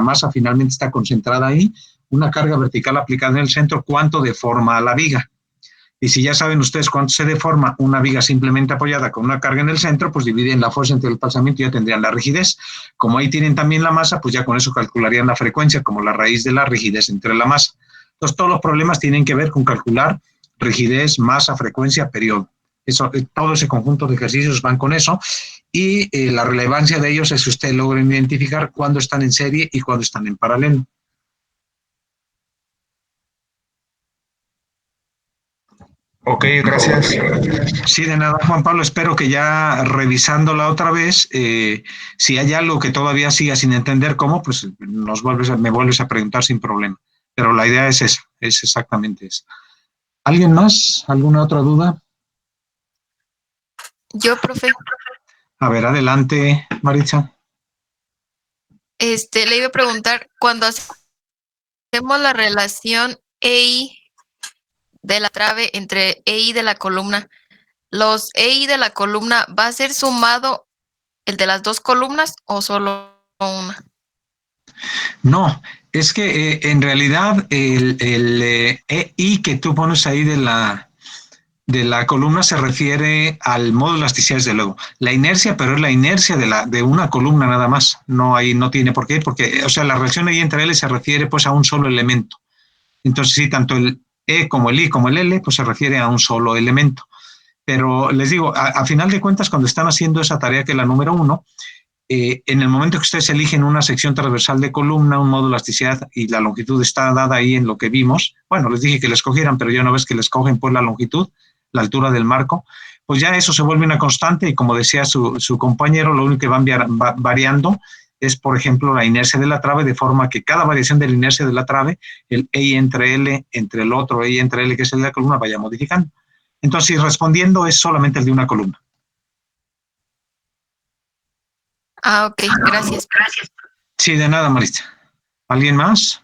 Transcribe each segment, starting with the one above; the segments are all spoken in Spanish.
masa finalmente está concentrada ahí, una carga vertical aplicada en el centro, ¿cuánto deforma la viga? Y si ya saben ustedes cuánto se deforma una viga simplemente apoyada con una carga en el centro, pues dividen la fuerza entre el desplazamiento y ya tendrían la rigidez. Como ahí tienen también la masa, pues ya con eso calcularían la frecuencia como la raíz de la rigidez entre la masa. Entonces todos los problemas tienen que ver con calcular rigidez, masa, frecuencia, periodo. Eso, todo ese conjunto de ejercicios van con eso y la relevancia de ellos es que ustedes logren identificar cuándo están en serie y cuándo están en paralelo. Ok, gracias. Sí, de nada, Juan Pablo. Espero que ya revisándola otra vez, si hay algo que todavía siga sin entender cómo, pues me vuelves a preguntar sin problema. Pero la idea es esa, es exactamente esa. ¿Alguien más? ¿Alguna otra duda? Yo, profe. A ver, adelante, Maritza. Le iba a preguntar, cuando hacemos la relación EI de la trave entre EI de la columna, ¿los EI de la columna va a ser sumado el de las dos columnas o solo una? No, es que en realidad el EI que tú pones ahí de la columna se refiere al modo de elasticidad, desde luego. La inercia, pero es la inercia de una columna nada más. No tiene por qué, porque, o sea, la relación ahí entre L se refiere pues a un solo elemento. Entonces, sí, tanto el E como el I como el L, pues se refiere a un solo elemento. Pero les digo, a final de cuentas, cuando están haciendo esa tarea que es la número 1, en el momento que ustedes eligen una sección transversal de columna, un modo de elasticidad y la longitud está dada ahí en lo que vimos, bueno, les dije que la escogieran, pero ya una vez que le escogen pues la longitud, la altura del marco, pues ya eso se vuelve una constante y como decía su compañero, lo único que van variando es, por ejemplo, la inercia de la trave, de forma que cada variación de la inercia de la trave, el E entre L, entre el otro E entre L, que es el de la columna, vaya modificando. Entonces, respondiendo, es solamente el de una columna. Ah, ok, gracias. Sí, de nada, Marista. ¿Alguien más?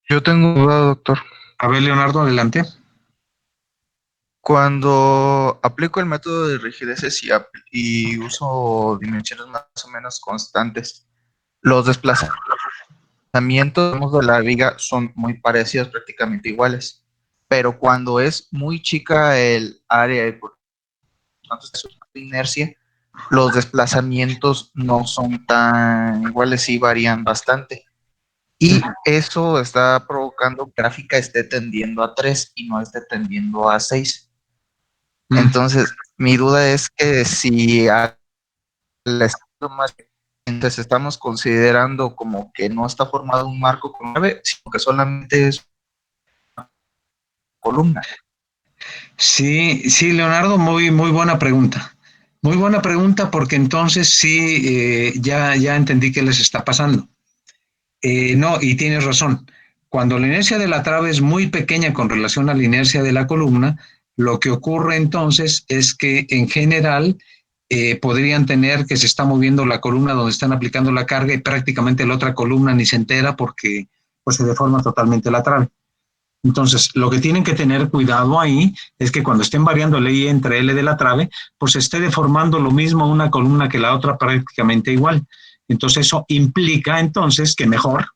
Yo tengo duda, doctor. A ver, Leonardo, adelante. Cuando aplico el método de rigideces y uso dimensiones más o menos constantes, los desplazamientos de la viga son muy parecidos, prácticamente iguales. Pero cuando es muy chica el área y por tanto es una inercia, los desplazamientos no son tan iguales y varían bastante. Y eso está provocando que la gráfica esté tendiendo a 3 y no esté tendiendo a 6. Entonces, mi duda es que si a la estructura más, entonces estamos considerando como que no está formado un marco con 9, sino que solamente es una columna. Sí, sí, Leonardo, muy buena pregunta. Muy buena pregunta porque entonces sí, ya entendí qué les está pasando. No, y tienes razón. Cuando la inercia de la trave es muy pequeña con relación a la inercia de la columna, lo que ocurre entonces es que en general podrían tener que se está moviendo la columna donde están aplicando la carga y prácticamente la otra columna ni se entera porque pues se deforma totalmente la trave. Entonces, lo que tienen que tener cuidado ahí es que cuando estén variando el I entre L de la trave, pues esté deformando lo mismo una columna que la otra prácticamente igual. Entonces, eso implica entonces que mejor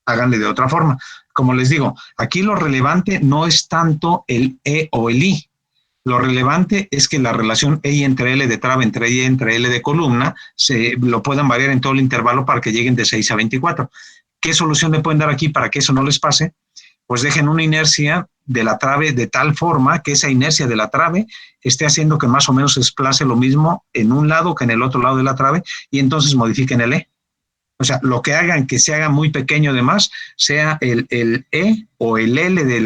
háganle de otra forma. Como les digo, aquí lo relevante no es tanto el E o el I. Lo relevante es que la relación E entre L de trave entre I entre L de columna lo puedan variar en todo el intervalo para que lleguen de 6 a 24. ¿Qué solución le pueden dar aquí para que eso no les pase? Pues dejen una inercia de la trave de tal forma que esa inercia de la trave esté haciendo que más o menos se desplace lo mismo en un lado que en el otro lado de la trave y entonces modifiquen el E. O sea, lo que hagan que se haga muy pequeño además, sea el E o el L de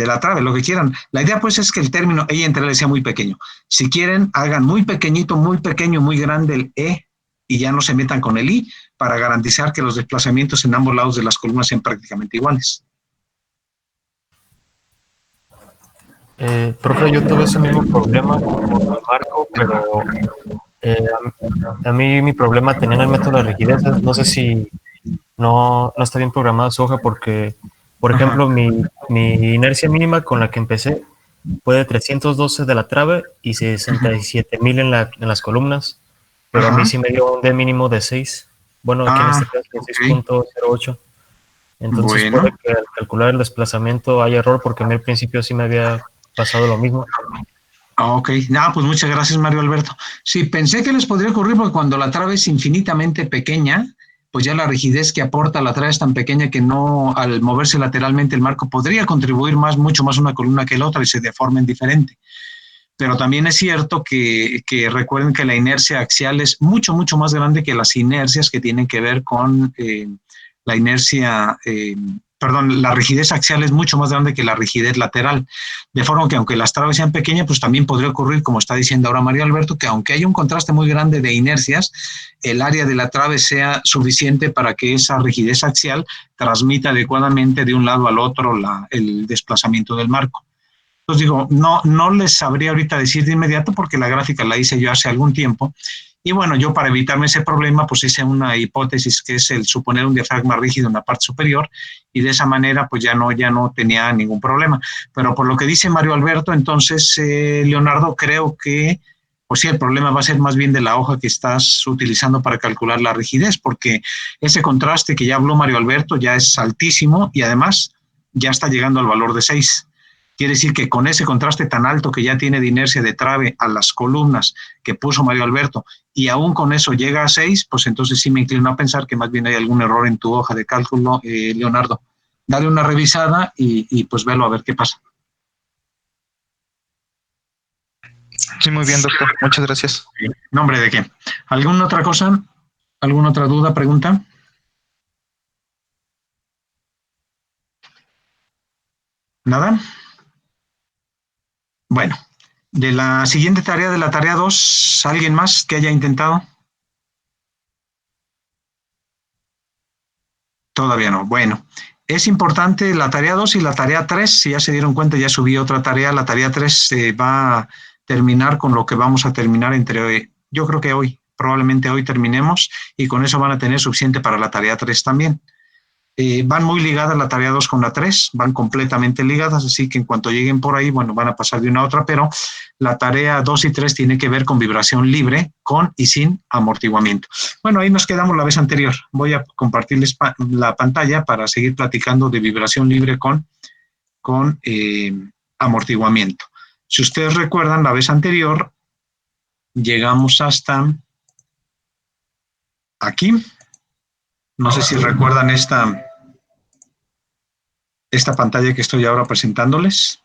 la trave, lo que quieran. La idea pues es que el término E entre L sea muy pequeño. Si quieren, hagan muy pequeñito, muy pequeño, muy grande el E y ya no se metan con el I para garantizar que los desplazamientos en ambos lados de las columnas sean prácticamente iguales. Profe, yo tuve ese mismo problema con el marco, pero a mí mi problema tenía en el método de rigidez. No sé si no está bien programada su hoja porque, por ejemplo, mi inercia mínima con la que empecé fue de 312 de la trave y 67,000 en las columnas. pero a Ajá. mí sí me dio un D mínimo de 6. Bueno, aquí en este caso Ok. 6.08. Entonces Bueno. puede que al calcular el desplazamiento haya error porque a mí al principio sí me había pasado lo mismo. Ok, nada, pues muchas gracias, Mario Alberto. Sí, pensé que les podría ocurrir porque cuando la trave es infinitamente pequeña, pues ya la rigidez que aporta la trave es tan pequeña que no, al moverse lateralmente el marco podría contribuir mucho más una columna que la otra y se deformen diferente. Pero también es cierto que recuerden que la inercia axial es mucho, mucho más grande que las inercias que tienen que ver con la inercia, perdón, la rigidez axial es mucho más grande que la rigidez lateral. De forma que aunque las traves sean pequeñas, pues también podría ocurrir, como está diciendo ahora Mario Alberto, que aunque haya un contraste muy grande de inercias, el área de la trave sea suficiente para que esa rigidez axial transmita adecuadamente de un lado al otro el desplazamiento del marco. Entonces digo, no les sabría ahorita decir de inmediato porque la gráfica la hice yo hace algún tiempo. Y bueno, yo para evitarme ese problema, pues hice una hipótesis que es el suponer un diafragma rígido en la parte superior y de esa manera pues ya no tenía ningún problema. Pero por lo que dice Mario Alberto, entonces, Leonardo, creo que pues sí, el problema va a ser más bien de la hoja que estás utilizando para calcular la rigidez, porque ese contraste que ya habló Mario Alberto ya es altísimo y además ya está llegando al valor de 6. Quiere decir que con ese contraste tan alto que ya tiene de inercia de trave a las columnas que puso Mario Alberto, y aún con eso llega a 6, pues entonces sí me inclino a pensar que más bien hay algún error en tu hoja de cálculo, Leonardo. Dale una revisada y pues velo a ver qué pasa. Sí, muy bien, doctor. Muchas gracias. ¿Nombre de qué? ¿Alguna otra cosa? ¿Alguna otra duda, pregunta? ¿Nada? Bueno, de la siguiente tarea, de la tarea 2, ¿alguien más que haya intentado? Todavía no. Bueno, es importante la tarea 2 y la tarea 3. Si ya se dieron cuenta, ya subí otra tarea. La tarea 3 va a terminar con lo que vamos a terminar yo creo que hoy, probablemente hoy terminemos y con eso van a tener suficiente para la tarea 3 también. Van muy ligadas la tarea 2 con la 3, van completamente ligadas, así que en cuanto lleguen por ahí, bueno, van a pasar de una a otra, pero la tarea 2 y 3 tiene que ver con vibración libre, con y sin amortiguamiento. Bueno, ahí nos quedamos la vez anterior. Voy a compartirles la pantalla para seguir platicando de vibración libre con amortiguamiento. Si ustedes recuerdan, la vez anterior llegamos hasta aquí. No sé si recuerdan esta pantalla que estoy ahora presentándoles,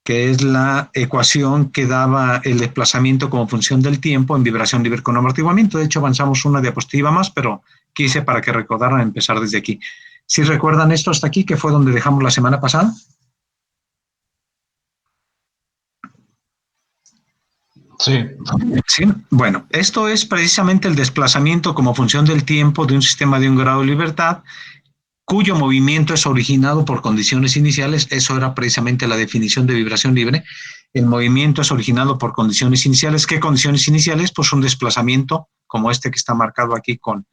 que es la ecuación que daba el desplazamiento como función del tiempo en vibración libre con amortiguamiento. De hecho, avanzamos una diapositiva más, pero quise para que recordaran empezar desde aquí. ¿Sí recuerdan esto hasta aquí, que fue donde dejamos la semana pasada? Sí. Sí, bueno, esto es precisamente el desplazamiento como función del tiempo de un sistema de un grado de libertad cuyo movimiento es originado por condiciones iniciales. Eso era precisamente la definición de vibración libre. El movimiento es originado por condiciones iniciales. ¿Qué condiciones iniciales? Pues un desplazamiento como este que está marcado aquí con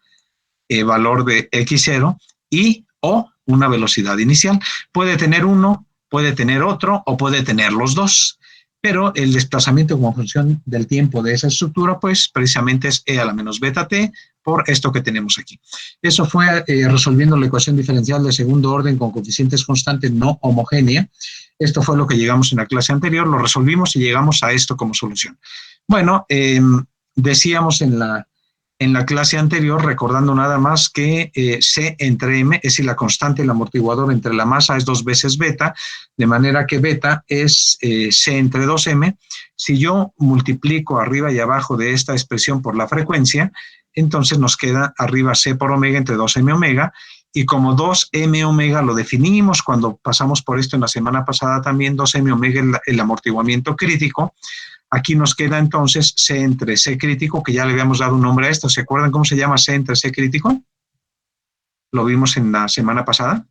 valor de x0 y o una velocidad inicial. Puede tener uno, puede tener otro o puede tener los dos. Pero el desplazamiento como función del tiempo de esa estructura, pues precisamente es e a la menos beta t por esto que tenemos aquí. Eso fue resolviendo la ecuación diferencial de segundo orden con coeficientes constantes no homogénea. Esto fue lo que llegamos en la clase anterior, lo resolvimos y llegamos a esto como solución. Bueno, decíamos en la clase anterior, recordando nada más que C entre M, es decir, la constante del amortiguador entre la masa es 2 veces beta, de manera que beta es C entre 2M. Si yo multiplico arriba y abajo de esta expresión por la frecuencia, entonces nos queda arriba C por omega entre 2M omega, y como 2M omega lo definimos cuando pasamos por esto en la semana pasada también, 2M omega el amortiguamiento crítico. Aquí nos queda entonces C entre C crítico, que ya le habíamos dado un nombre a esto. ¿Se acuerdan cómo se llama C entre C crítico? Lo vimos en la semana pasada.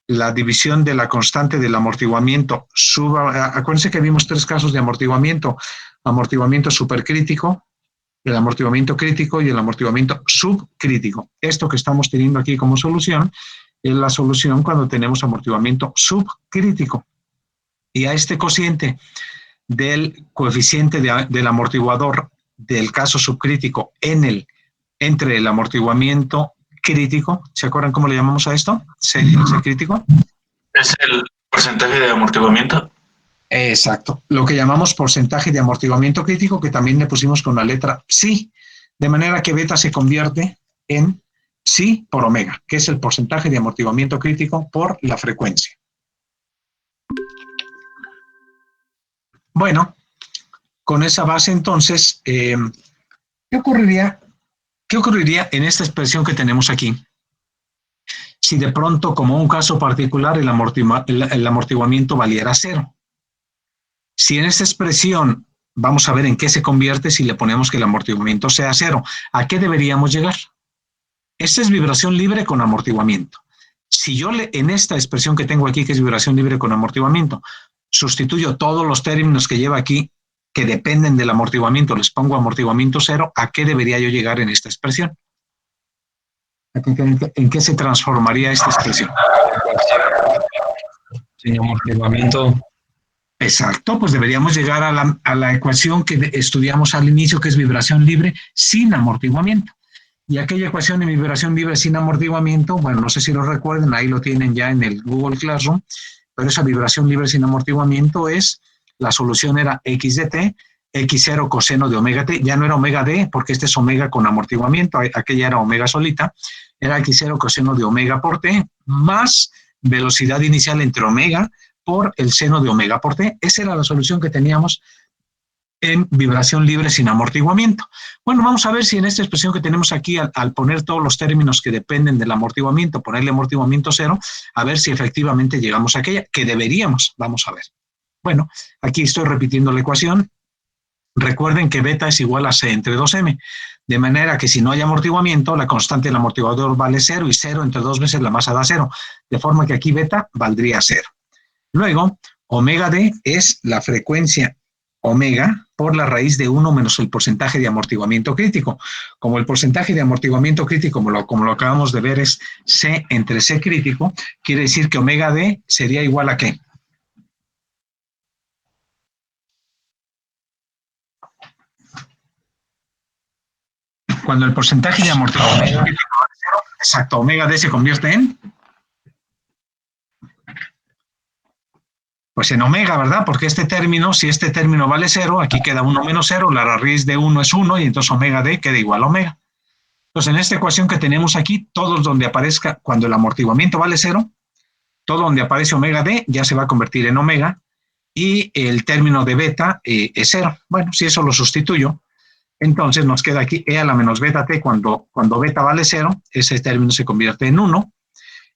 La división de la constante del amortiguamiento. Acuérdense que vimos 3 casos de amortiguamiento. Amortiguamiento supercrítico, el amortiguamiento crítico y el amortiguamiento subcrítico. Esto que estamos teniendo aquí como solución es la solución cuando tenemos amortiguamiento subcrítico. Y a este cociente del coeficiente del amortiguador del caso subcrítico entre el amortiguamiento crítico. ¿Se acuerdan cómo le llamamos a esto? C crítico. Es el porcentaje de amortiguamiento. Exacto. Lo que llamamos porcentaje de amortiguamiento crítico, que también le pusimos con la letra psi, de manera que beta se convierte en psi por omega, que es el porcentaje de amortiguamiento crítico por la frecuencia. Bueno, con esa base entonces, ¿qué ocurriría en esta expresión que tenemos aquí? Si de pronto, como un caso particular, el amortiguamiento valiera 0. Si en esta expresión, vamos a ver en qué se convierte si le ponemos que el amortiguamiento sea 0. ¿A qué deberíamos llegar? Esta es vibración libre con amortiguamiento. Si yo en esta expresión que tengo aquí, que es vibración libre con amortiguamiento, sustituyo todos los términos que lleva aquí, que dependen del amortiguamiento, les pongo amortiguamiento 0, ¿a qué debería yo llegar en esta expresión? ¿En qué se transformaría esta expresión? Sin amortiguamiento. Exacto, pues deberíamos llegar a la ecuación que estudiamos al inicio, que es vibración libre sin amortiguamiento. Y aquella ecuación de vibración libre sin amortiguamiento, bueno, no sé si lo recuerden, ahí lo tienen ya en el Google Classroom, pero esa vibración libre sin amortiguamiento la solución era x de t, x0 coseno de omega t, ya no era omega d, porque este es omega con amortiguamiento, aquella era omega solita, era x0 coseno de omega por t, más velocidad inicial entre omega por el seno de omega por t. Esa era la solución que teníamos en vibración libre sin amortiguamiento. Bueno, vamos a ver si en esta expresión que tenemos aquí, al poner todos los términos que dependen del amortiguamiento, ponerle amortiguamiento 0, a ver si efectivamente llegamos a aquella que deberíamos. Vamos a ver. Bueno, aquí estoy repitiendo la ecuación. Recuerden que beta es igual a C entre 2m, de manera que si no hay amortiguamiento, la constante del amortiguador vale 0 y 0 entre 2 veces la masa da 0, de forma que aquí beta valdría 0. Luego, omega d es la frecuencia omega por la raíz de 1 menos el porcentaje de amortiguamiento crítico. Como el porcentaje de amortiguamiento crítico, como lo acabamos de ver, es C entre C crítico, quiere decir que omega d sería igual a ¿qué? Cuando el porcentaje de amortiguamiento crítico vale 0, exacto, omega d se convierte en... Pues en omega, ¿verdad? Porque este término, si este término vale 0, aquí queda 1 menos 0, la raíz de 1 es 1 y entonces omega d queda igual a omega. Entonces en esta ecuación que tenemos aquí, todos donde aparezca, cuando el amortiguamiento vale 0, todo donde aparece omega d ya se va a convertir en omega y el término de beta es 0. Bueno, si eso lo sustituyo, entonces nos queda aquí e a la menos beta t cuando beta vale 0, ese término se convierte en 1.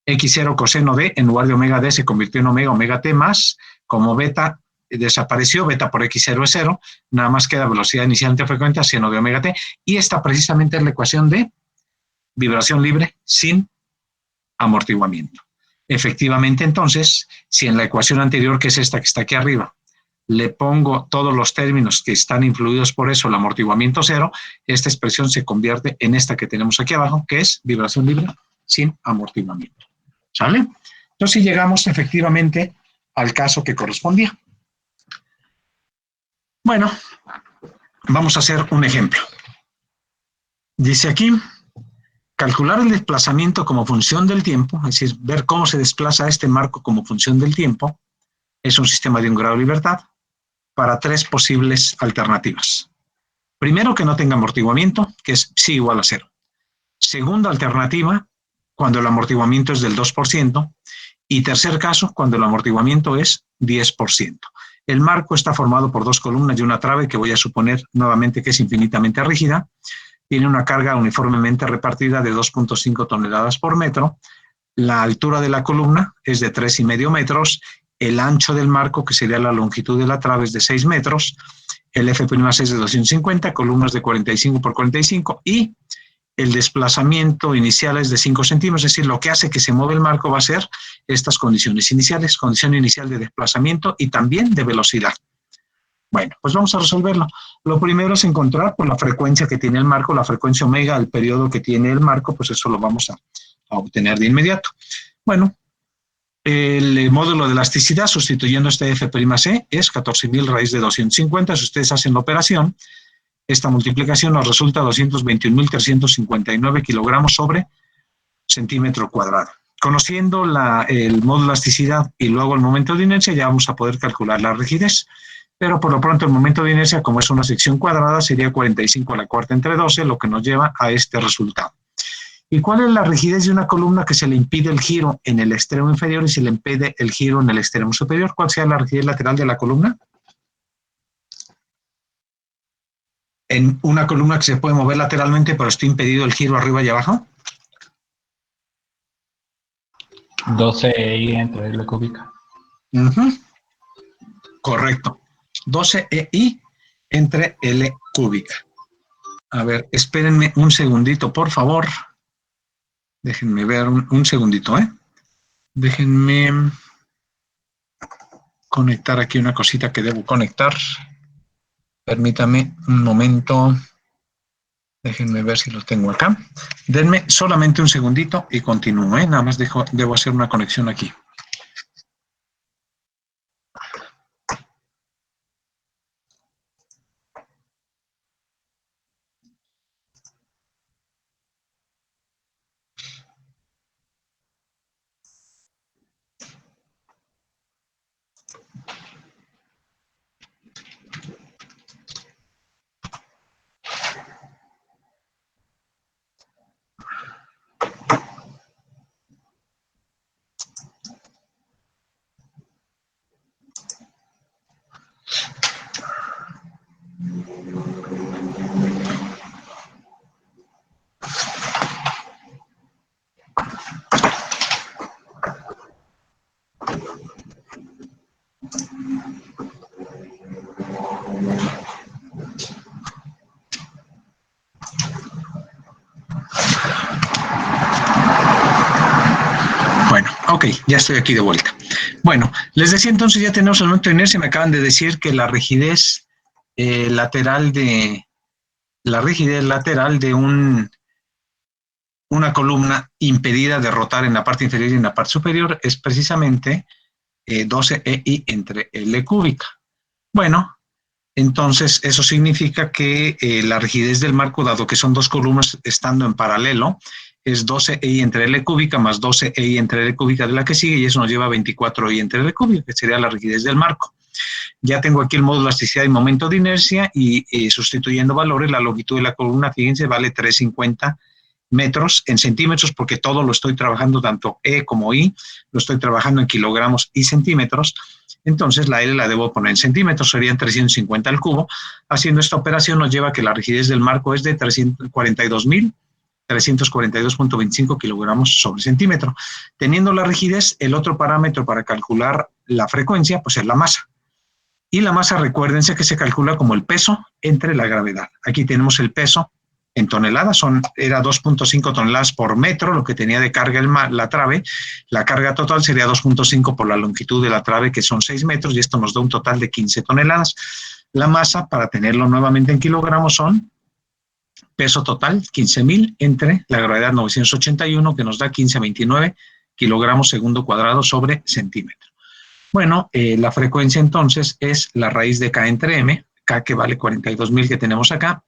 x0 coseno d, en lugar de omega d se convirtió en omega t más, como beta desapareció, beta por x0 es 0, nada más queda velocidad inicial entre frecuencia, seno de omega t, y esta precisamente es la ecuación de vibración libre sin amortiguamiento. Efectivamente, entonces, si en la ecuación anterior, que es esta que está aquí arriba, le pongo todos los términos que están influidos por eso, el amortiguamiento 0, esta expresión se convierte en esta que tenemos aquí abajo, que es vibración libre sin amortiguamiento. ¿Sale? Entonces llegamos efectivamente al caso que correspondía. Bueno, vamos a hacer un ejemplo. Dice aquí, calcular el desplazamiento como función del tiempo, es decir, ver cómo se desplaza este marco como función del tiempo, es un sistema de un grado de libertad, para 3 posibles alternativas. Primero, que no tenga amortiguamiento, que es psi igual a 0. Segunda alternativa, cuando el amortiguamiento es del 2%, y tercer caso, cuando el amortiguamiento es 10%. El marco está formado por 2 columnas y una trave que voy a suponer nuevamente que es infinitamente rígida. Tiene una carga uniformemente repartida de 2.5 toneladas por metro. La altura de la columna es de 3,5 metros. El ancho del marco, que sería la longitud de la trave, es de 6 metros. El F' es de 250, columnas de 45 por 45 y el desplazamiento inicial es de 5 centímetros, es decir, lo que hace que se mueva el marco va a ser estas condiciones iniciales, condición inicial de desplazamiento y también de velocidad. Bueno, pues vamos a resolverlo. Lo primero es encontrar por la frecuencia que tiene el marco, la frecuencia omega, el periodo que tiene el marco, pues eso lo vamos a obtener de inmediato. Bueno, el módulo de elasticidad sustituyendo este F'C es 14.000 raíz de 250, si ustedes hacen la operación, Esta multiplicación nos resulta 221.359 kilogramos sobre centímetro cuadrado. Conociendo el módulo de elasticidad y luego el momento de inercia, ya vamos a poder calcular la rigidez. Pero por lo pronto el momento de inercia, como es una sección cuadrada, sería 45 a la cuarta entre 12, lo que nos lleva a este resultado. ¿Y cuál es la rigidez de una columna que se le impide el giro en el extremo inferior y se le impide el giro en el extremo superior? ¿Cuál sea la rigidez lateral de la columna? En una columna que se puede mover lateralmente, pero está impedido el giro arriba y abajo. 12i entre L cúbica. Correcto. 12i entre L cúbica. A ver, espérenme un segundito, por favor. Déjenme ver un segundito, ¿eh? Déjenme conectar aquí una cosita que debo conectar. Permítame un momento. Déjenme ver si lo tengo acá. Denme solamente un segundito y continúo, ¿eh? Nada más debo hacer una conexión aquí. Bueno, ok, ya estoy aquí de vuelta. Bueno, les decía entonces, ya tenemos el momento de inercia. Me acaban de decir que la rigidez lateral de una columna impedida de rotar en la parte inferior y en la parte superior es precisamente 12EI entre L cúbica. Bueno, entonces eso significa que la rigidez del marco, dado que son dos columnas estando en paralelo, es 12i entre L cúbica más 12i entre L cúbica de la que sigue, y eso nos lleva a 24i entre L cúbica, que sería la rigidez del marco. Ya tengo aquí el módulo de elasticidad y momento de inercia, y sustituyendo valores, la longitud de la columna, fíjense, vale 350 metros en centímetros, porque todo lo estoy trabajando, tanto E como I, lo estoy trabajando en kilogramos y centímetros. Entonces la L la debo poner en centímetros, serían 350 al cubo. Haciendo esta operación nos lleva a que la rigidez del marco es de 342.25 kilogramos sobre centímetro. Teniendo la rigidez, el otro parámetro para calcular la frecuencia, pues es la masa. Y la masa, recuérdense que se calcula como el peso entre la gravedad. Aquí tenemos el peso en toneladas, era 2.5 toneladas por metro, lo que tenía de carga la trave. La carga total sería 2.5 por la longitud de la trave, que son 6 metros, y esto nos da un total de 15 toneladas. La masa, para tenerlo nuevamente en kilogramos, son peso total, 15.000, entre la gravedad 981, que nos da 1529 kilogramos segundo cuadrado sobre centímetro. Bueno, la frecuencia entonces es la raíz de K entre M, K que vale 42.000 que tenemos acá,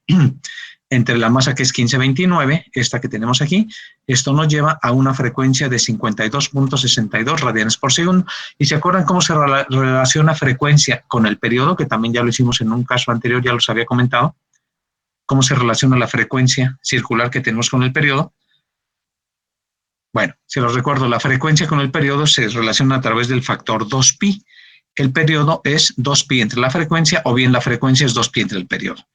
entre la masa que es 1529, esta que tenemos aquí. Esto nos lleva a una frecuencia de 52.62 radianes por segundo. ¿Y se acuerdan cómo se relaciona frecuencia con el periodo? Que también ya lo hicimos en un caso anterior, ya los había comentado. ¿Cómo se relaciona la frecuencia circular que tenemos con el periodo? Bueno, se los recuerdo, la frecuencia con el periodo se relaciona a través del factor 2pi. El periodo es 2pi entre la frecuencia, o bien la frecuencia es 2pi entre el periodo.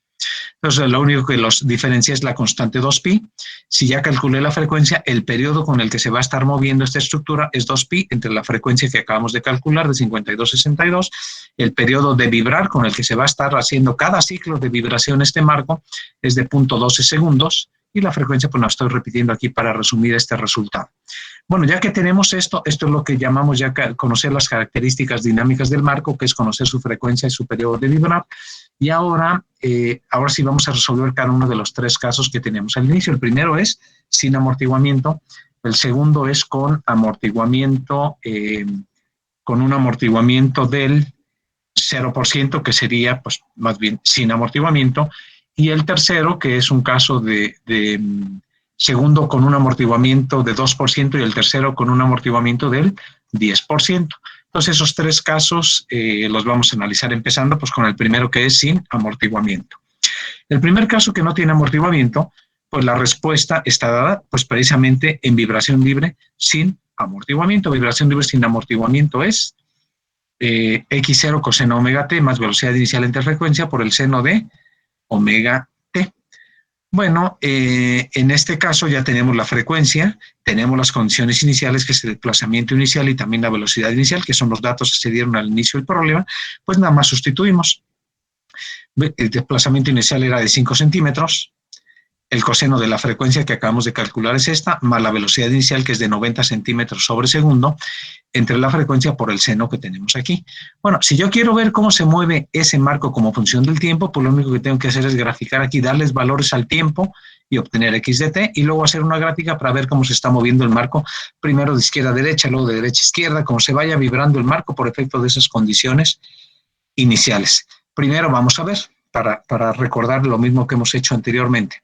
Entonces, lo único que los diferencia es la constante 2pi. Si ya calculé la frecuencia, el periodo con el que se va a estar moviendo esta estructura es 2pi entre la frecuencia que acabamos de calcular de 52.62. El periodo de vibrar con el que se va a estar haciendo cada ciclo de vibración este marco es de 0.12 segundos. Y la frecuencia, pues la estoy repitiendo aquí para resumir este resultado. Bueno, ya que tenemos esto es lo que llamamos ya conocer las características dinámicas del marco, que es conocer su frecuencia y su periodo de vibrar. Y ahora sí vamos a resolver cada uno de los tres casos que tenemos al inicio. El primero es sin amortiguamiento, el segundo es con amortiguamiento, con un amortiguamiento del 0%, que sería pues más bien sin amortiguamiento, y el tercero, que es un caso de segundo con un amortiguamiento de 2% y el tercero con un amortiguamiento del 10%. Entonces, esos tres casos los vamos a analizar empezando pues, con el primero, que es sin amortiguamiento. El primer caso que no tiene amortiguamiento, pues la respuesta está dada pues precisamente en vibración libre sin amortiguamiento. Vibración libre sin amortiguamiento es x0 coseno omega t más velocidad inicial entre frecuencia por el seno de omega t. Bueno, en este caso ya tenemos la frecuencia, tenemos las condiciones iniciales, que es el desplazamiento inicial y también la velocidad inicial, que son los datos que se dieron al inicio del problema, pues nada más sustituimos. El desplazamiento inicial era de 5 centímetros, el coseno de la frecuencia que acabamos de calcular es esta, más la velocidad inicial, que es de 90 centímetros sobre segundo, entre la frecuencia por el seno que tenemos aquí. Bueno, si yo quiero ver cómo se mueve ese marco como función del tiempo, pues lo único que tengo que hacer es graficar aquí, darles valores al tiempo y obtener x de t, y luego hacer una gráfica para ver cómo se está moviendo el marco, primero de izquierda a derecha, luego de derecha a izquierda, cómo se vaya vibrando el marco por efecto de esas condiciones iniciales. Primero vamos a ver, para recordar lo mismo que hemos hecho anteriormente,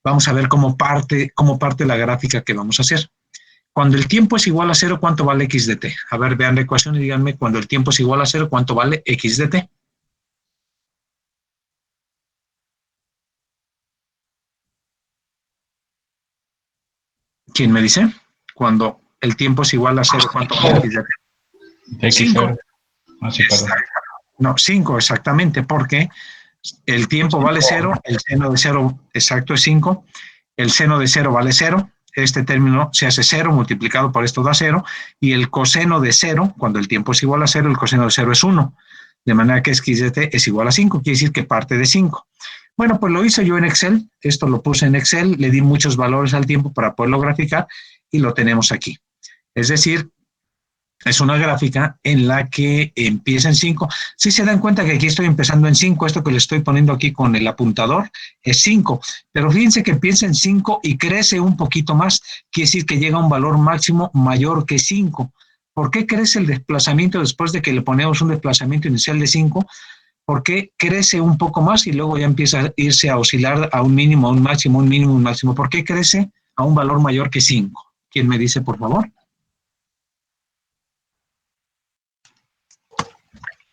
vamos a ver cómo parte la gráfica que vamos a hacer. Cuando el tiempo es igual a 0, ¿cuánto vale x de t? A ver, vean la ecuación y díganme, cuando el tiempo es igual a 0, ¿cuánto vale x de t? ¿Quién me dice? Cuando el tiempo es igual a 0, ¿cuánto vale x de t? 5. No, 5 exactamente, porque el tiempo vale 0, el seno de 0 exacto es 5, el seno de 0 vale 0, este término se hace 0, multiplicado por esto da 0, y el coseno de 0, cuando el tiempo es igual a 0, el coseno de 0 es 1, de manera que x de t es igual a 5, quiere decir que parte de 5. Bueno, pues lo hice yo en Excel, esto lo puse en Excel, le di muchos valores al tiempo para poderlo graficar, y lo tenemos aquí. Es decir, es una gráfica en la que empieza en 5. Si se dan cuenta que aquí estoy empezando en 5, esto que le estoy poniendo aquí con el apuntador es 5. Pero fíjense que empieza en 5 y crece un poquito más, quiere decir que llega a un valor máximo mayor que 5. ¿Por qué crece el desplazamiento después de que le ponemos un desplazamiento inicial de 5? ¿Por qué crece un poco más y luego ya empieza a irse a oscilar a un mínimo, a un máximo, un mínimo, un máximo? ¿Por qué crece a un valor mayor que 5? ¿Quién me dice, por favor?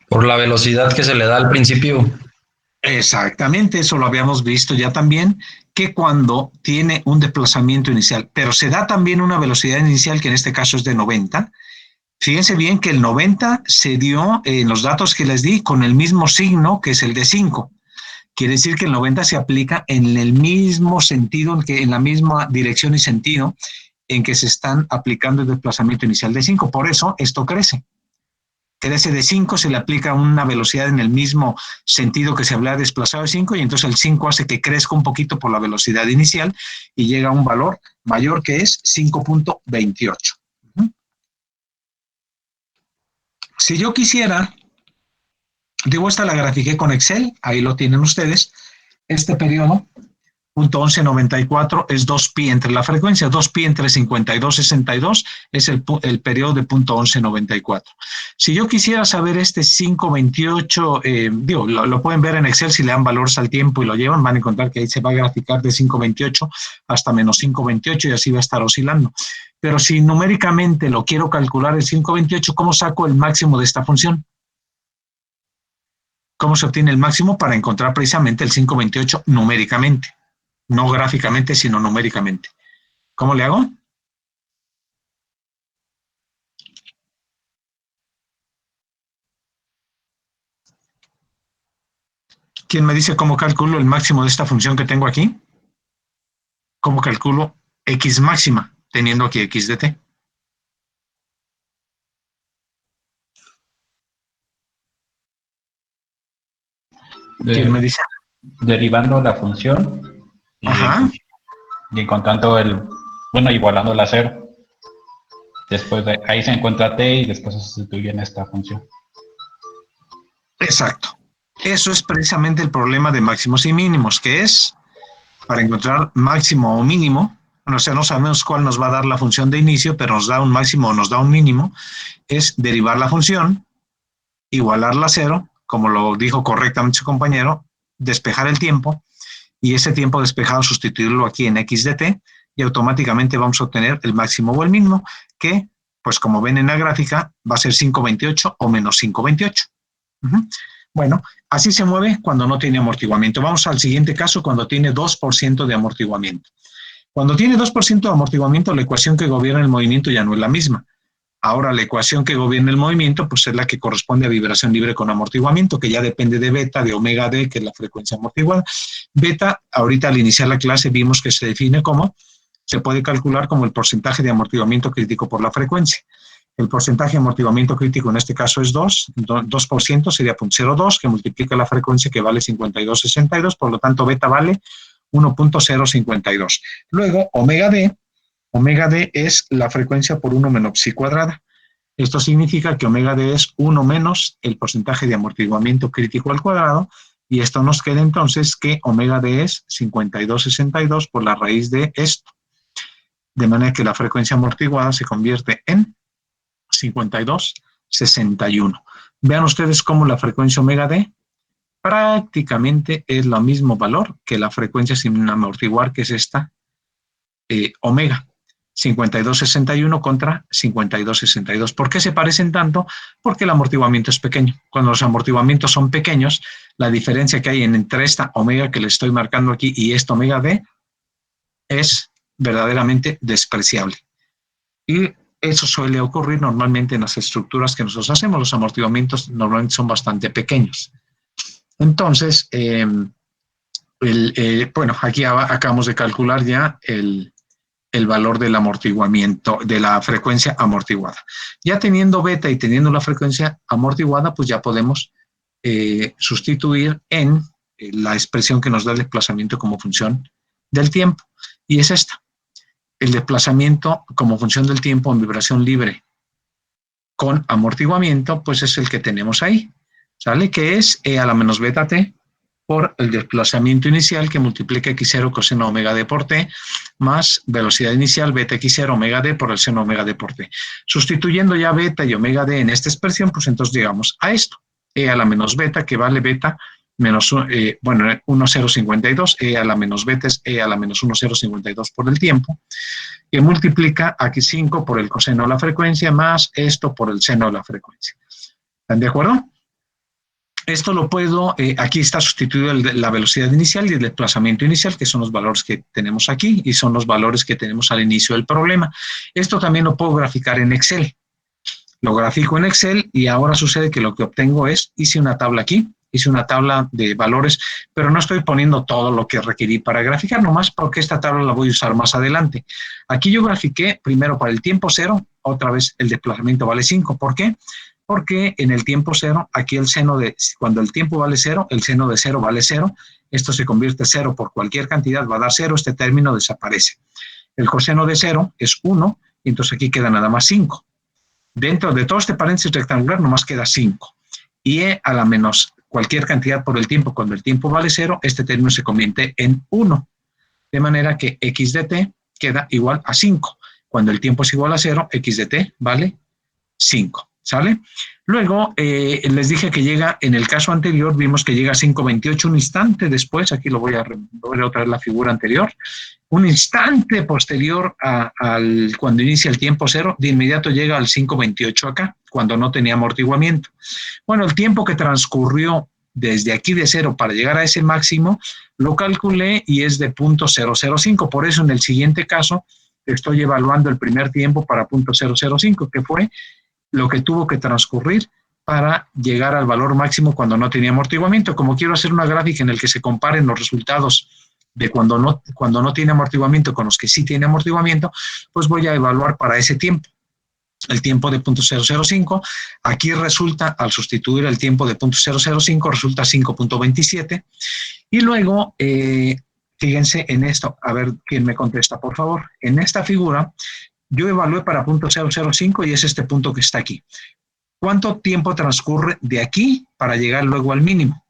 Por la velocidad que se le da al principio. Exactamente, eso lo habíamos visto ya también, que cuando tiene un desplazamiento inicial, pero se da también una velocidad inicial, que en este caso es de 90. Fíjense bien que el 90 se dio en los datos que les di con el mismo signo que es el de 5. Quiere decir que el 90 se aplica en el mismo sentido, en la misma dirección y sentido en que se están aplicando el desplazamiento inicial de 5. Por eso esto crece. Crece de 5, se le aplica una velocidad en el mismo sentido que se había desplazado de 5, y entonces el 5 hace que crezca un poquito por la velocidad inicial y llega a un valor mayor, que es 5.28. Si yo quisiera, digo, esta la grafiqué con Excel, ahí lo tienen ustedes, este periodo, punto 1194, es 2pi entre la frecuencia, 2pi entre 52,62 es el periodo de punto 1194. Si yo quisiera saber este 528, lo pueden ver en Excel, si le dan valores al tiempo y lo llevan, van a encontrar que ahí se va a graficar de 528 hasta menos 528 y así va a estar oscilando. Pero si numéricamente lo quiero calcular el 528, ¿cómo saco el máximo de esta función? ¿Cómo se obtiene el máximo para encontrar precisamente el 528 numéricamente? No gráficamente, sino numéricamente. ¿Cómo le hago? ¿Quién me dice cómo calculo el máximo de esta función que tengo aquí? ¿Cómo calculo x máxima, teniendo aquí x de t? ¿Quién me dice? Derivando la función Ajá. y encontrando igualando la 0. Después de ahí se encuentra t y después se sustituye en esta función. Exacto. Eso es precisamente el problema de máximos y mínimos, que es, para encontrar máximo o mínimo, o sea, no sabemos cuál nos va a dar la función de inicio, pero nos da un máximo o nos da un mínimo, es derivar la función, igualarla a 0, como lo dijo correctamente su compañero, despejar el tiempo, y ese tiempo despejado sustituirlo aquí en x de t y automáticamente vamos a obtener el máximo o el mínimo que, pues como ven en la gráfica, va a ser 5,28 o menos 5,28. Bueno, así se mueve cuando no tiene amortiguamiento. Vamos al siguiente caso cuando tiene 2% de amortiguamiento. Cuando tiene 2% de amortiguamiento, la ecuación que gobierna el movimiento ya no es la misma. Ahora la ecuación que gobierna el movimiento pues es la que corresponde a vibración libre con amortiguamiento, que ya depende de beta, de omega d, que es la frecuencia amortiguada. Beta, ahorita al iniciar la clase vimos que se define como, se puede calcular como el porcentaje de amortiguamiento crítico por la frecuencia. El porcentaje de amortiguamiento crítico en este caso es 2% sería 0.02, que multiplica la frecuencia que vale 52,62, por lo tanto beta vale 1.052. Luego, omega d es la frecuencia por 1 menos psi cuadrada. Esto significa que omega d es 1 menos el porcentaje de amortiguamiento crítico al cuadrado, y esto nos queda entonces que omega d es 52,62 por la raíz de esto. De manera que la frecuencia amortiguada se convierte en 52,61. Vean ustedes cómo la frecuencia omega d prácticamente es el mismo valor que la frecuencia sin amortiguar, que es esta omega. 52,61 contra 52,62. ¿Por qué se parecen tanto? Porque el amortiguamiento es pequeño. Cuando los amortiguamientos son pequeños, la diferencia que hay entre esta omega que le estoy marcando aquí y esta omega d es verdaderamente despreciable. Y eso suele ocurrir normalmente en las estructuras que nosotros hacemos. Los amortiguamientos normalmente son bastante pequeños. Entonces, bueno, aquí acabamos de calcular ya el valor del amortiguamiento, de la frecuencia amortiguada. Ya teniendo beta y teniendo la frecuencia amortiguada, pues ya podemos sustituir en la expresión que nos da el desplazamiento como función del tiempo. Y es esta. El desplazamiento como función del tiempo en vibración libre con amortiguamiento, pues es el que tenemos ahí, ¿sale? Que es e a la menos beta t por el desplazamiento inicial que multiplica x0 coseno omega d por t más velocidad inicial beta x0 omega d por el seno omega d por t. Sustituyendo ya beta y omega d en esta expresión, pues entonces llegamos a esto, e a la menos beta, que vale beta menos, 1,052, e a la menos beta es e a la menos 1,052 por el tiempo, que multiplica aquí 5 por el coseno de la frecuencia más esto por el seno de la frecuencia. ¿Están de acuerdo? Esto lo puedo, aquí está sustituido la velocidad inicial y el desplazamiento inicial, que son los valores que tenemos aquí y son los valores que tenemos al inicio del problema. Esto también lo puedo graficar en Excel. Lo grafico en Excel y ahora sucede que lo que obtengo es, hice una tabla aquí, hice una tabla de valores, pero no estoy poniendo todo lo que requerí para graficar, nomás porque esta tabla la voy a usar más adelante. Aquí yo grafiqué primero para el tiempo cero, otra vez el desplazamiento vale 5. ¿Por qué? Porque en el tiempo cero, aquí el seno de, cuando el tiempo vale 0, el seno de 0 vale 0, esto se convierte en 0 por cualquier cantidad, va a dar 0, este término desaparece. El coseno de 0 es 1, y entonces aquí queda nada más 5. Dentro de todo este paréntesis rectangular nomás queda 5. Y e a la menos cualquier cantidad por el tiempo, cuando el tiempo vale 0, este término se convierte en 1. De manera que x de t queda igual a 5. Cuando el tiempo es igual a 0, x de t vale 5. ¿Sale? Luego, les dije que llega, en el caso anterior, vimos que llega a 5,28 un instante después, aquí lo voy a ver otra vez la figura anterior, un instante posterior al cuando inicia el tiempo cero, de inmediato llega al 5,28 acá, cuando no tenía amortiguamiento. Bueno, el tiempo que transcurrió desde aquí de 0 para llegar a ese máximo, lo calculé y es de 0.005, por eso en el siguiente caso estoy evaluando el primer tiempo para 0.005, que fue lo que tuvo que transcurrir para llegar al valor máximo cuando no tenía amortiguamiento. Como quiero hacer una gráfica en la que se comparen los resultados de cuando no tiene amortiguamiento con los que sí tiene amortiguamiento, pues voy a evaluar para ese tiempo. El tiempo de 0.005, aquí resulta, al sustituir el tiempo de 0.005, resulta 5.27. Y luego, fíjense en esto, a ver quién me contesta, por favor. En esta figura, yo evalué para 0.005 y es este punto que está aquí. ¿Cuánto tiempo transcurre de aquí para llegar luego al mínimo?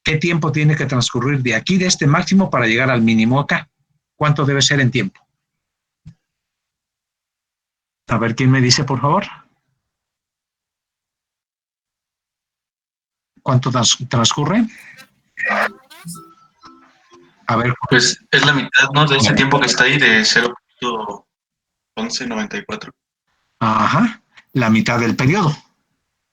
¿Qué tiempo tiene que transcurrir de aquí, de este máximo, para llegar al mínimo acá? ¿Cuánto debe ser en tiempo? A ver quién me dice, por favor. ¿Cuánto transcurre? A ver, Pues es la mitad, ¿no? De ese tiempo que está ahí de 0.1194. ajá, la mitad del periodo,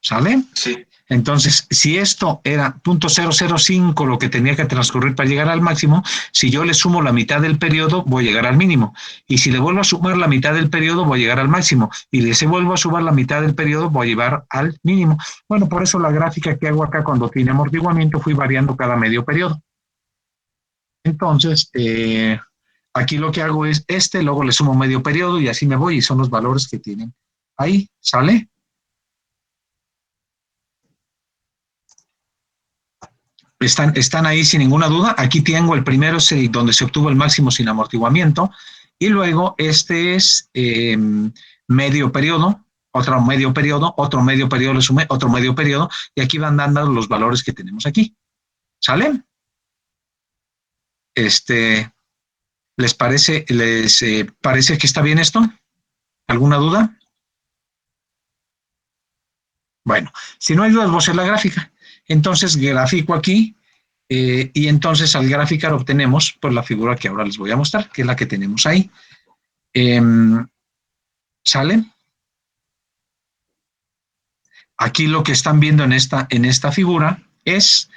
¿sale? Sí. Entonces, si esto era .005 lo que tenía que transcurrir para llegar al máximo, si yo le sumo la mitad del periodo, voy a llegar al mínimo. Y si le vuelvo a sumar la mitad del periodo, voy a llegar al máximo. Y si vuelvo a sumar la mitad del periodo, voy a llegar al mínimo. Bueno, por eso la gráfica que hago acá cuando tiene amortiguamiento fui variando cada medio periodo. Entonces, aquí lo que hago es luego le sumo medio periodo y así me voy y son los valores que tienen ahí, ¿sale? Están ahí sin ninguna duda. Aquí tengo el primero, es donde se obtuvo el máximo sin amortiguamiento. Y luego este es medio periodo, otro medio periodo le sumé, otro medio periodo, y aquí van dando los valores que tenemos aquí. ¿Sale? ¿Les parece que está bien esto? ¿Alguna duda? Bueno, si no hay dudas, voy a hacer la gráfica. Entonces, grafico aquí y entonces al graficar obtenemos pues, la figura que ahora les voy a mostrar, que es la que tenemos ahí. ¿Sale? Aquí lo que están viendo en esta figura es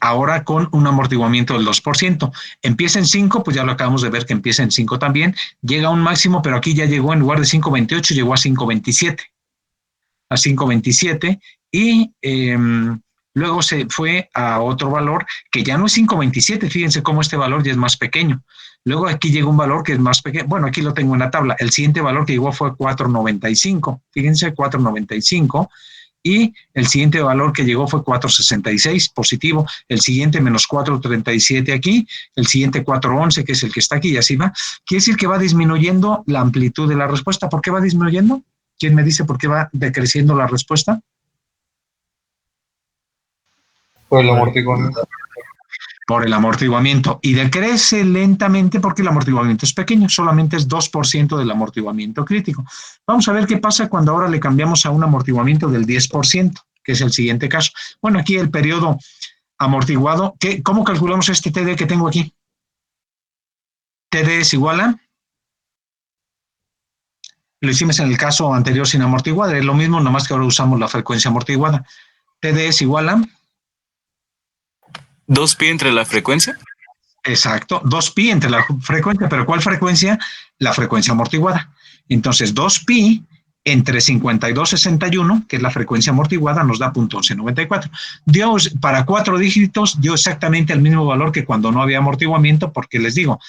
ahora con un amortiguamiento del 2%. Empieza en 5, pues ya lo acabamos de ver que empieza en 5 también. Llega a un máximo, pero aquí ya llegó en lugar de 5.28, llegó a 5.27. A 5.27 y luego se fue a otro valor que ya no es 5.27, fíjense cómo este valor ya es más pequeño. Luego aquí llega un valor que es más pequeño, bueno, aquí lo tengo en la tabla, el siguiente valor que llegó fue 4.95, fíjense, 4.95, y el siguiente valor que llegó fue 4.66, positivo, el siguiente menos 4.37 aquí, el siguiente 4.11, que es el que está aquí, y así va. Quiere decir que va disminuyendo la amplitud de la respuesta. ¿Por qué va disminuyendo? ¿Quién me dice por qué va decreciendo la respuesta? Por el amortiguamiento. Por el amortiguamiento. Y decrece lentamente porque el amortiguamiento es pequeño, solamente es 2% del amortiguamiento crítico. Vamos a ver qué pasa cuando ahora le cambiamos a un amortiguamiento del 10%, que es el siguiente caso. Bueno, aquí el periodo amortiguado, ¿cómo calculamos este TD que tengo aquí? TD es igual a... Lo hicimos en el caso anterior sin amortiguada, es lo mismo, nomás que ahora usamos la frecuencia amortiguada. TD es igual a... 2pi entre la frecuencia. Exacto, 2pi entre la frecuencia, pero ¿cuál frecuencia? La frecuencia amortiguada. Entonces, 2pi entre 52.61, que es la frecuencia amortiguada, nos da .1194. Dio, para 4 dígitos, dio exactamente el mismo valor que cuando no había amortiguamiento, porque les digo,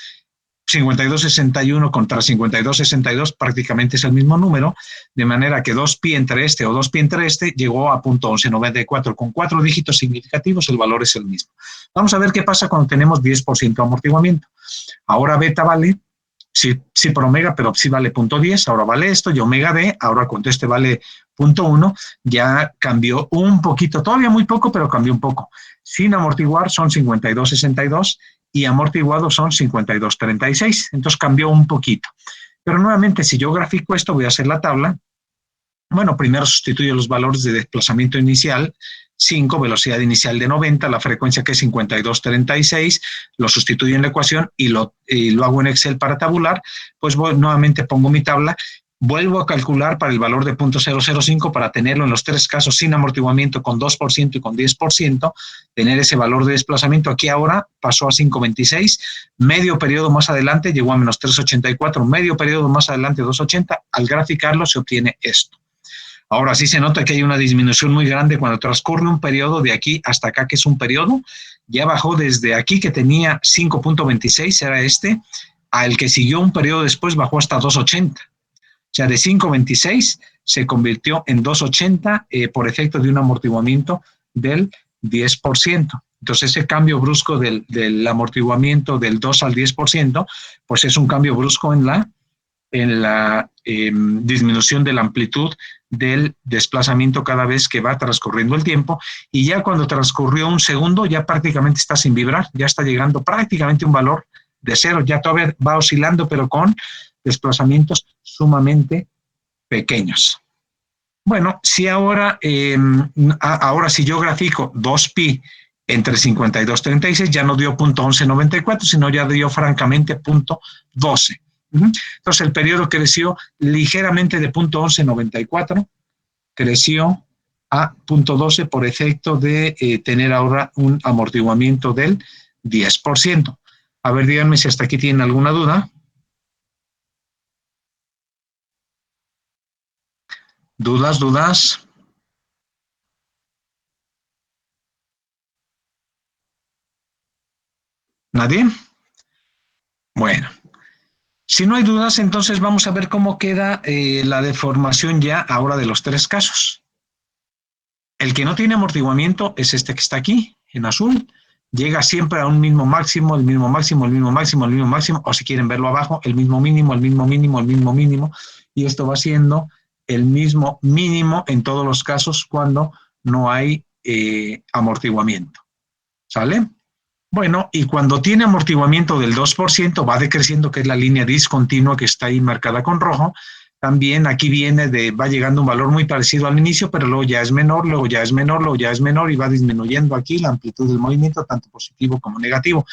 52.61 contra 52.62 prácticamente es el mismo número, de manera que 2pi entre este o 2pi entre este llegó a .1194. Con 4 dígitos significativos el valor es el mismo. Vamos a ver qué pasa cuando tenemos 10% amortiguamiento. Ahora beta vale, sí por omega, pero sí vale .10, ahora vale esto, y omega d, ahora cuando este vale .1, ya cambió un poquito, todavía muy poco, pero cambió un poco. Sin amortiguar son 52.62, y amortiguados son 52.36, entonces cambió un poquito. Pero nuevamente, si yo grafico esto, voy a hacer la tabla. Bueno, primero sustituyo los valores de desplazamiento inicial, 5, velocidad inicial de 90, la frecuencia que es 52.36, lo sustituyo en la ecuación y lo hago en Excel para tabular, pues nuevamente pongo mi tabla, vuelvo a calcular para el valor de .005 para tenerlo en los 3 casos sin amortiguamiento con 2% y con 10%, tener ese valor de desplazamiento. Aquí ahora pasó a 5.26, medio periodo más adelante llegó a menos 3.84, medio periodo más adelante 2.80, al graficarlo se obtiene esto. Ahora sí se nota que hay una disminución muy grande cuando transcurre un periodo de aquí hasta acá, que es un periodo, ya bajó desde aquí que tenía 5.26, era este, al que siguió un periodo después bajó hasta 2.80. O sea, de 5.26 se convirtió en 2.80 por efecto de un amortiguamiento del 10%. Entonces, ese cambio brusco del amortiguamiento del 2 al 10%, pues es un cambio brusco en la disminución de la amplitud del desplazamiento cada vez que va transcurriendo el tiempo, y ya cuando transcurrió un segundo ya prácticamente está sin vibrar, ya está llegando prácticamente un valor de 0, ya todavía va oscilando, pero con desplazamientos sumamente pequeños. Bueno, si ahora si yo grafico 2pi entre 52 y 36, ya no dio .1194, sino ya dio francamente .12. Entonces el periodo creció ligeramente de .1194, creció a .12 por efecto de tener ahora un amortiguamiento del 10%. A ver, díganme si hasta aquí tienen alguna duda. ¿Dudas? ¿Nadie? Bueno. Si no hay dudas, entonces vamos a ver cómo queda la deformación ya ahora de los tres casos. El que no tiene amortiguamiento es este que está aquí, en azul. Llega siempre a un mismo máximo, el mismo máximo, el mismo máximo, el mismo máximo, o si quieren verlo abajo, el mismo mínimo, el mismo mínimo, el mismo mínimo. Y esto va siendo el mismo mínimo en todos los casos cuando no hay amortiguamiento. ¿Sale? Bueno, y cuando tiene amortiguamiento del 2%, va decreciendo, que es la línea discontinua que está ahí marcada con rojo. También aquí va llegando un valor muy parecido al inicio, pero luego ya es menor, luego ya es menor, luego ya es menor, y va disminuyendo aquí la amplitud del movimiento, tanto positivo como negativo.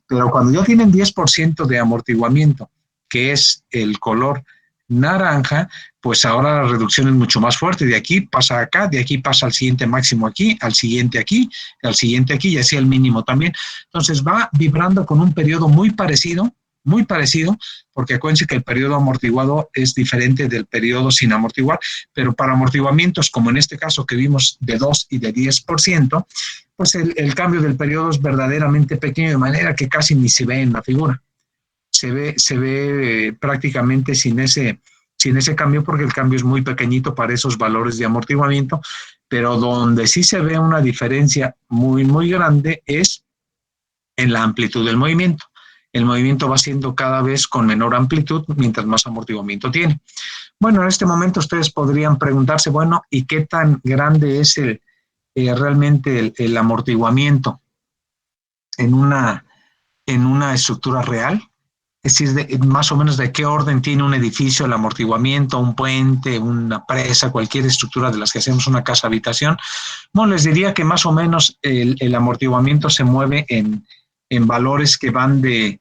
Pero cuando ya tienen 10% de amortiguamiento, que es el color naranja, pues ahora la reducción es mucho más fuerte. De aquí pasa acá, de aquí pasa al siguiente máximo aquí, al siguiente aquí, al siguiente aquí, y así el mínimo también. Entonces va vibrando con un periodo muy parecido, porque acuérdense que el periodo amortiguado es diferente del periodo sin amortiguar, pero para amortiguamientos, como en este caso que vimos de 2 y de 10%, pues el cambio del periodo es verdaderamente pequeño, de manera que casi ni se ve en la figura. Se ve prácticamente sin ese cambio, porque el cambio es muy pequeñito para esos valores de amortiguamiento, pero donde sí se ve una diferencia muy, muy grande es en la amplitud del movimiento. El movimiento va siendo cada vez con menor amplitud mientras más amortiguamiento tiene. Bueno, en este momento ustedes podrían preguntarse, bueno, ¿y qué tan grande es realmente el amortiguamiento en una estructura real? Es decir, más o menos de qué orden tiene un edificio, el amortiguamiento, un puente, una presa, cualquier estructura de las que hacemos una casa habitación. Bueno, les diría que más o menos el amortiguamiento se mueve en valores que van de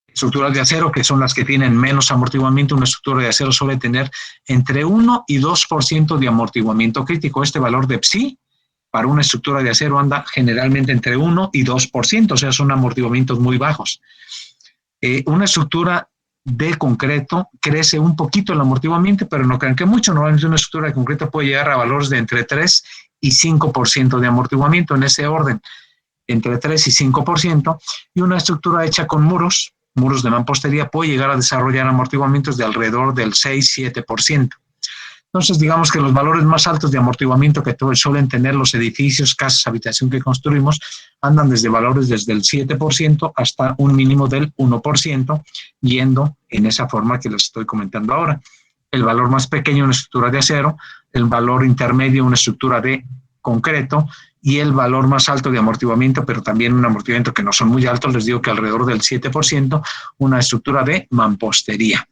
estructuras de acero, que son las que tienen menos amortiguamiento. Una estructura de acero suele tener entre 1 y 2% de amortiguamiento crítico. Este valor de psi para una estructura de acero anda generalmente entre 1 y 2%, o sea, son amortiguamientos muy bajos. Una estructura de concreto crece un poquito el amortiguamiento, pero no crean que mucho. Normalmente una estructura de concreto puede llegar a valores de entre 3 y 5% de amortiguamiento, en ese orden, entre 3 y 5%, y una estructura hecha con muros de mampostería, puede llegar a desarrollar amortiguamientos de alrededor del 6-7%. Entonces, digamos que los valores más altos de amortiguamiento que suelen tener los edificios, casas, habitación que construimos, andan desde valores desde el 7% hasta un mínimo del 1%, yendo en esa forma que les estoy comentando ahora. El valor más pequeño, una estructura de acero; el valor intermedio, una estructura de concreto; y el valor más alto de amortiguamiento, pero también un amortiguamiento que no son muy altos, les digo que alrededor del 7%, una estructura de mampostería.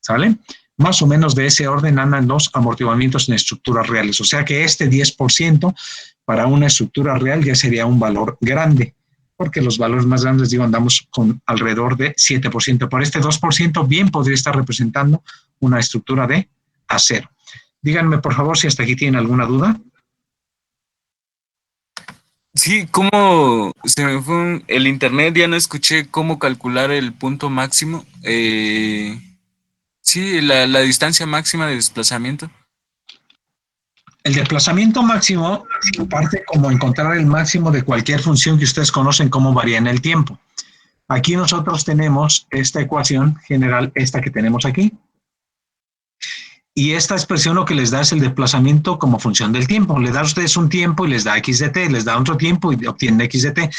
¿Sale? Más o menos de ese orden andan los amortiguamientos en estructuras reales. O sea que este 10% para una estructura real ya sería un valor grande, porque los valores más grandes, digo, andamos con alrededor de 7%. Por este 2% bien podría estar representando una estructura de acero. Díganme, por favor, si hasta aquí tienen alguna duda. Sí, ¿cómo se me fue el internet? Ya no escuché cómo calcular el punto máximo. Sí, la distancia máxima de desplazamiento. El desplazamiento máximo parte como encontrar el máximo de cualquier función que ustedes conocen cómo varía en el tiempo. Aquí nosotros tenemos esta ecuación general, esta que tenemos aquí. Y esta expresión lo que les da es el desplazamiento como función del tiempo. Le da a ustedes un tiempo y les da x de t, les da otro tiempo y obtienen x de t.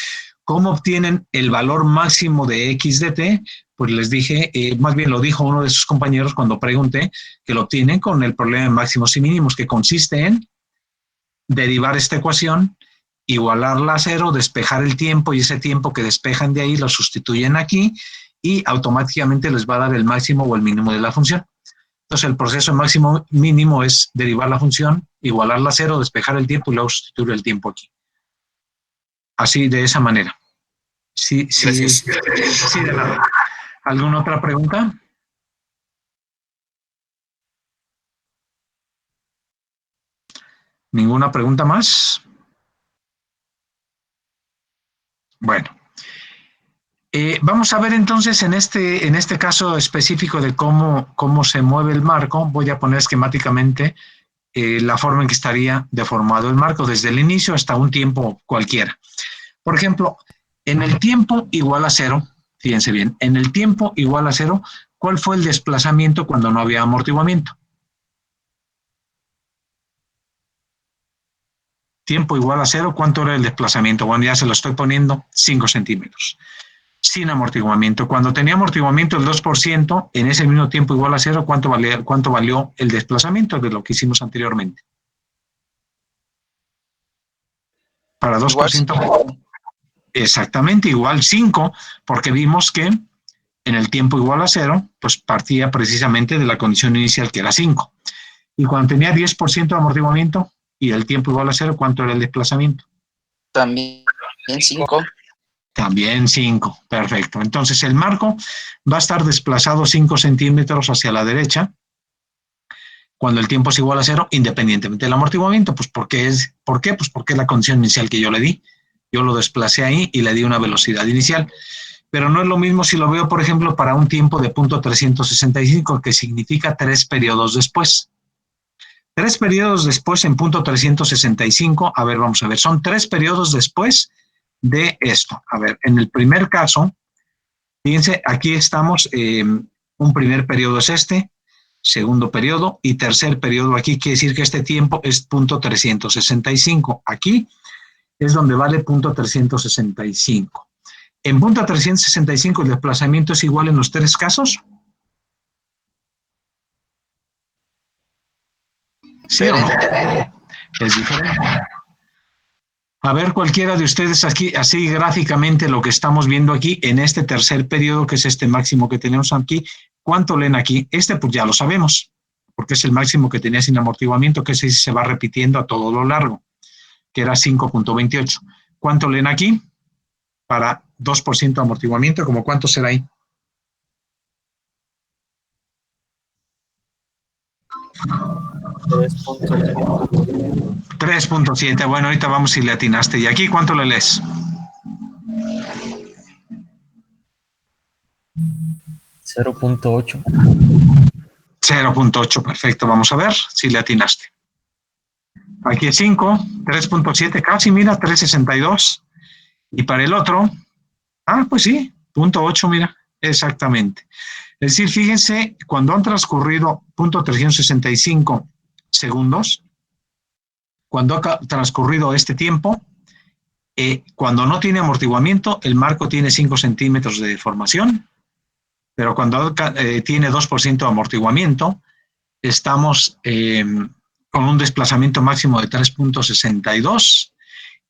¿Cómo obtienen el valor máximo de x de t? Pues les dije, más bien lo dijo uno de sus compañeros cuando pregunté, que lo obtienen con el problema de máximos y mínimos, que consiste en derivar esta ecuación, igualarla a 0, despejar el tiempo, y ese tiempo que despejan de ahí lo sustituyen aquí y automáticamente les va a dar el máximo o el mínimo de la función. Entonces el proceso máximo mínimo es derivar la función, igualarla a cero, despejar el tiempo y luego sustituir el tiempo aquí. Así, de esa manera. Sí, Gracias. sí, de nada. ¿Alguna otra pregunta? ¿Ninguna pregunta más? Bueno. Vamos a ver entonces en este caso específico de cómo se mueve el marco. Voy a poner esquemáticamente la forma en que estaría deformado el marco desde el inicio hasta un tiempo cualquiera. Por ejemplo, en el tiempo igual a cero, fíjense bien, en el tiempo igual a cero, ¿cuál fue el desplazamiento cuando no había amortiguamiento? Tiempo igual a cero, ¿cuánto era el desplazamiento? Bueno, ya se lo estoy poniendo, 5 centímetros. Sin amortiguamiento. Cuando tenía amortiguamiento el 2%, en ese mismo tiempo igual a cero, ¿cuánto valió el desplazamiento de lo que hicimos anteriormente? Para 2%, exactamente igual 5, porque vimos que en el tiempo igual a cero, pues partía precisamente de la condición inicial que era 5. Y cuando tenía 10% de amortiguamiento y el tiempo igual a cero, ¿cuánto era el desplazamiento? También 5. También 5, perfecto. Entonces el marco va a estar desplazado 5 centímetros hacia la derecha cuando el tiempo es igual a cero, independientemente del amortiguamiento. Pues ¿por qué? Pues porque es la condición inicial que yo le di. Yo lo desplacé ahí y le di una velocidad inicial. Pero no es lo mismo si lo veo, por ejemplo, para un tiempo de 0.365, que significa 3 periodos después. 3 periodos después en 0.365, a ver, vamos a ver, son 3 periodos después de esto. A ver, en el primer caso, fíjense, aquí estamos, un primer periodo es este, segundo periodo y tercer periodo aquí, quiere decir que este tiempo es 0.365. Aquí es donde vale 0.365. En 0.365 el desplazamiento es igual en los 3 casos. ¿Sí o no? Es diferente. A ver, cualquiera de ustedes aquí, así gráficamente lo que estamos viendo aquí en este tercer periodo, que es este máximo que tenemos aquí, ¿cuánto leen aquí? Este pues ya lo sabemos, porque es el máximo que tenía sin amortiguamiento, que se va repitiendo a todo lo largo, que era 5.28. ¿Cuánto leen aquí? Para 2% de amortiguamiento, ¿como cuánto será ahí? $3.7. Bueno, ahorita vamos si le atinaste. ¿Y aquí cuánto le lees? 0.8. 0.8, perfecto. Vamos a ver si le atinaste. Aquí es 5, 3.7, casi, mira, 3.62. Y para el otro, pues sí, 0.8, mira, exactamente. Es decir, fíjense, cuando han transcurrido 0.365 segundos, cuando ha transcurrido este tiempo, cuando no tiene amortiguamiento, el marco tiene 5 centímetros de deformación, pero cuando tiene 2% de amortiguamiento, estamos con un desplazamiento máximo de 3.62,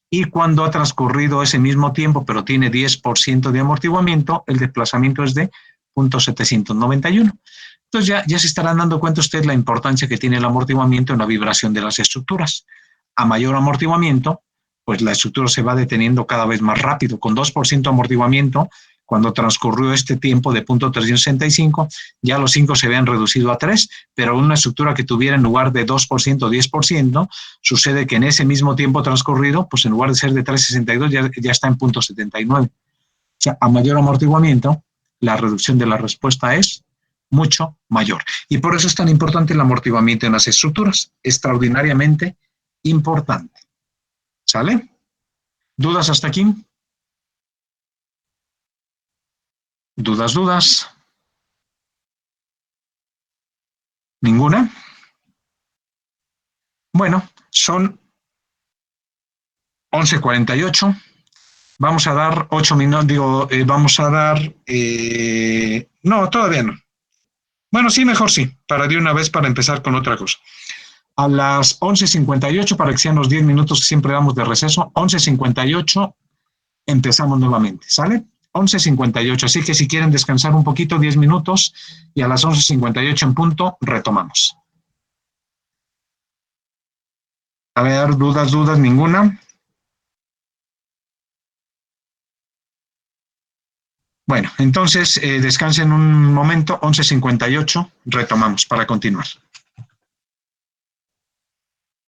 y cuando ha transcurrido ese mismo tiempo, pero tiene 10% de amortiguamiento, el desplazamiento es de 0.791. Entonces ya se estarán dando cuenta ustedes la importancia que tiene el amortiguamiento en la vibración de las estructuras. A mayor amortiguamiento, pues la estructura se va deteniendo cada vez más rápido. Con 2% de amortiguamiento, cuando transcurrió este tiempo de 0.365, ya los 5 se habían reducido a 3, pero una estructura que tuviera en lugar de 2%, 10%, sucede que en ese mismo tiempo transcurrido, pues en lugar de ser de 3.62, ya está en 0.79. O sea, a mayor amortiguamiento, la reducción de la respuesta es mucho mayor. Y por eso es tan importante el amortiguamiento en las estructuras, extraordinariamente importante. ¿Sale? ¿Dudas hasta aquí? ¿Dudas? ¿Ninguna? Bueno, son 11:48. Vamos a dar 8 minutos, vamos a dar... no, todavía no. Bueno, sí, mejor sí, para de una vez para empezar con otra cosa. A las 11:58, para que sean los 10 minutos que siempre damos de receso, 11:58 empezamos nuevamente, ¿sale? 11:58, así que si quieren descansar un poquito, 10 minutos, y a las 11:58 en punto retomamos. A ver, dudas, ninguna. Bueno, entonces descansen un momento, 11:58, retomamos para continuar.